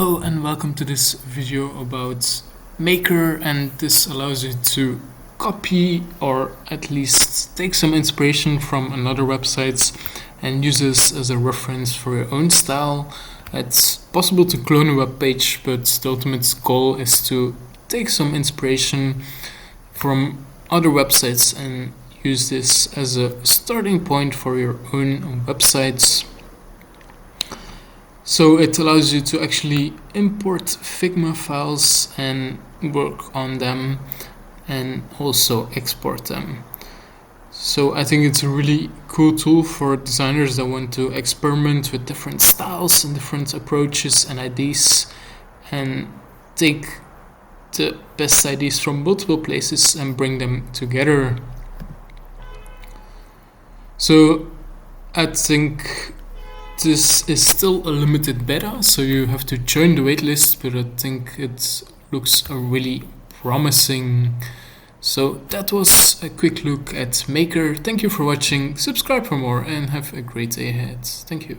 Hello and welcome to this video about Maker, and this allows you to copy or at least take some inspiration from another websites and use this as a reference for your own style. It's possible to clone a web page, but the ultimate goal is to take some inspiration from other websites and use this as a starting point for your own websites. So it allows you to actually import Figma files and work on them and also export them. So I think it's a really cool tool for designers that want to experiment with different styles and different approaches and ideas and take the best ideas from multiple places and bring them together. So I think this is still a limited beta, so you have to join the waitlist, but I think it looks really promising. So that was a quick look at Maker. Thank you for watching, subscribe for more, and have a great day ahead. Thank you.